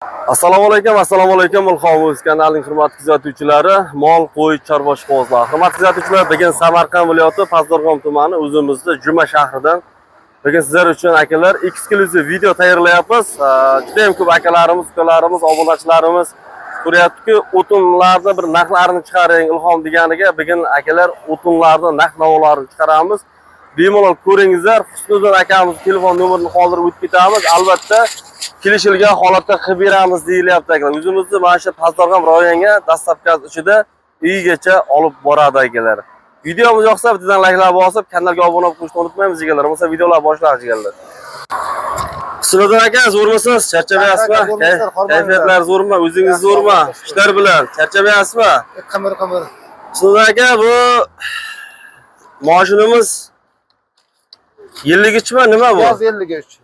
Assalomu alaykum Ilhom kanalining hurmatli kuzatuvchilari, mol, qo'y, chorva ishqibozlar. Hurmatli kuzatuvchilar, bugun Samarqand viloyati Pazdarg'om tumani o'zimizda Juma shahridan bugun sizlar uchun akalar eksklyuziv video tayyorlayapmiz. Juda ham ko'p akalarimiz, ukalarimiz, obunachilarimiz so'rayapti-ku, o'tinlarni bir narxlarini chiqaring Ilhom deganiga, bugun akalar o'tinlarni narx-navolarni chiqaramiz. Bemalol ko'ringizlar. Husniddin akamiz telefon nomerini qoldirib o'tib ketamiz. Albatta kelishilgan holatda qilib beramiz deyilyapti akalar. O'zimizni mana shu Pazdarg'om rayoniga dastlabki ichida uygacha olib boradi akalar. Videomiz yoqsa bizdan layklab bosib, kanalga obuna bo'lishni unutmaymiz akalar. Bo'lmasa videolar boshlaymiz akalar. Husniddin aka, zo'rmisiz? Charchamayapsizmi? Kayfiyatlar zo'rmi? O'zingiz zo'rmi? Ishlar bilan charchamayapsizmi? Qimir. Husniddin aka, bu mashinamiz yilligichmi, nima bu? 53.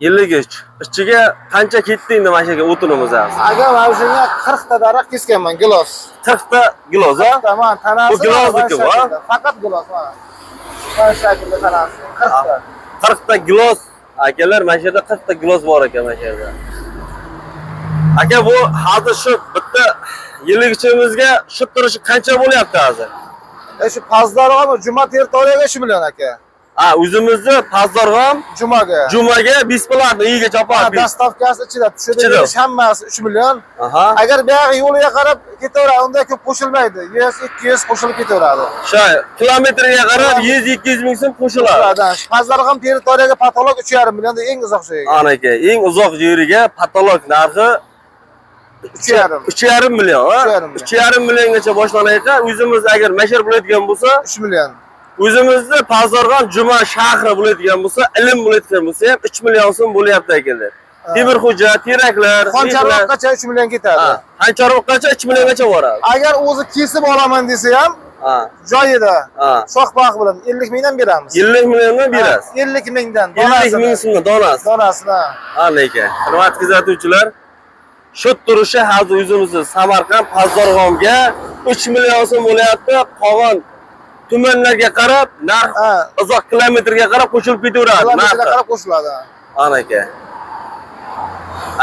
53. Ichiga qancha ketdi endi mana shu o'tinimiz hozir? Agar mana shunga 40 ta daraxt kesganman, gilos. 40 ta gilos, ha? Tamam, tanasi. Bu gilozniki bu, ha? Faqat gilos mana. Mana shaklda tanasi. 40 ta. 40 ta gilos. Akalar, mana shu yerda 40 ta gilos bor ekan mana shu yerda. Aka, bu hozir shu bitta yilligichimizga shu turishi qancha bo'lyapti hozir? Shu Pazdarg'om Juma territoriyaga 3 million aka. O'zimizni Pazdarg'om Jumaga besplatni uygacha olib beramiz. Dastavkasi ichida tushirib, hammasi 3 million. Agar bu yoq yo'liga qarab ketaveradi, unda ko'p qo'shilmaydi. 100-200 qo'shilib ketaveradi. O'sha kilometrga qarab 100-200 ming so'm qo'shiladi. Pazdarg'om territoriyaga patolog 3,5 millionda eng uzoq joyga. Ana aka, eng uzoq joyiga patolog narxi 3,5 million, ha? 3,5 milliongacha boshlanadi. O'zimiz agar mashhur bo'ladigan bo'lsa 3 million. O'zimizni Pazdarg'om Juma shahri bo'ladigan bo'lsa, ilm bo'ladigan bo'lsa ham 3 million so'm bo'lyapti akalar. Temirxo'ja, teraklar, Xoncharoqgacha 3 million ketadi. Xoncharoqgacha 3 milliongacha boradi. Agar o'zi kesib olaman desa ham, joyida shoxbaq bilan 50 mingdan beramiz. 50 milliondan berasiz. 50 mingdan 50 ming so'mdan donasi. Donasini. Aka, hurmatli kuzatuvchilar, shu turishi hozir o'zimizni Samarqand Pazdarg'omga 3 million so'm bo'lyapti. Qolgan tumanlarga qarab, narx uzoq kilometrga qarab qo'shilib ketaveradi. Kilometrga qarab qo'shiladi. Ana aka.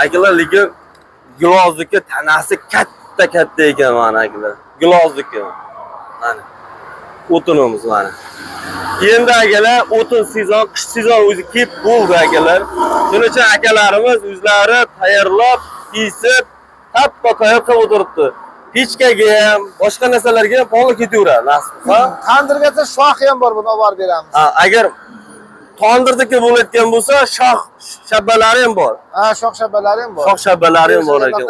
Akalar, lekin gilozniki tanasi katta ekan mana akalar. Gilozniki. Mana. O'tinimiz mana. Endi akalar, o'tin sezon, qish sezon o'zi kelib bo'ldi akalar. Shuning uchun akalarimiz o'zlari tayyorlab, kesib, hatto tayyor qilib o'tiribdi. Pechkaga ham, boshqa narsalarga ham poli ketaveradi, nasib. Tandirgacha shox ham bor, buni olib borib beramiz. Agar tandirdiki bo'layotgan bo'lsa, shox shabbalari ham bor. Shox shabbalari ham bor. Shox shabbalari ham bor ekan.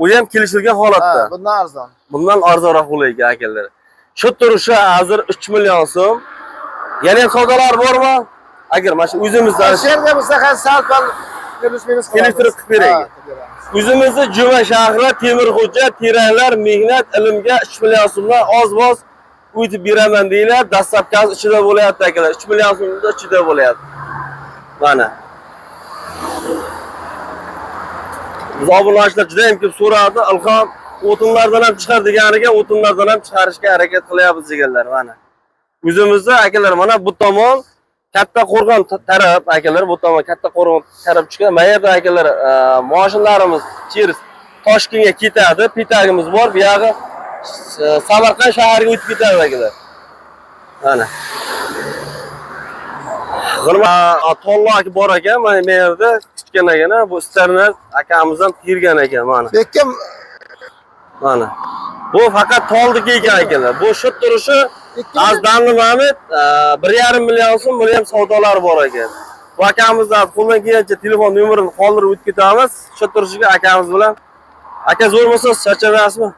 U ham kelishilgan holatda. Bundan arzon. Bundan arzonroq bo'laydi akalar. Shu turishi hozir 3 million so'm. Yana ham savdolar bormi? Agar mana shu o'zimizdan sherga bo'lsa, sal-pal minus kelishtirib qilib beraylik. O'zimizni Juma shahri, Temirxo'ja, teraklar, mehnat, ilmga 3 million so'mdan oz-oz o'tib beraman deylar. Dastlabki ichida bo'layapti akalar. 3 million so'mda ichida bo'layapti. Mana. Biz obunachilar juda ham ko'p so'radi. Ilhom o'tinlardan ham chiqar deganiga, o'tinlardan ham chiqarishga harakat qilyapmiz deganlar mana. O'zimizda akalar mana bu tomon Katta Qo'rg'on taraf akalar, bu tomon Katta Qo'rg'on taraf chiqadi. Mana yerda akalar mashinlarimiz cheris Toshkentga ketadi. Petagimiz bor. Bu yog'i Samarqand shahriga o'tib ketadi akalar. Mana. Tollak bor ekan, mana bu yerda kichkinagina bu istarlar akamizdan tergan ekan mana. Bekkim mana. Bu faqat toldiki ekan akalar. Bu shu turishi Azdanli Mahmud 1,5 million so'm buni ham savdolar bor ekan. Bu akamizdan qo'ldan kelgancha telefon nomerini qoldirib o'tib ketamiz. Shu turishiga akamiz bilan. Aka, zo'rmisiz? Charchamayapsizmi?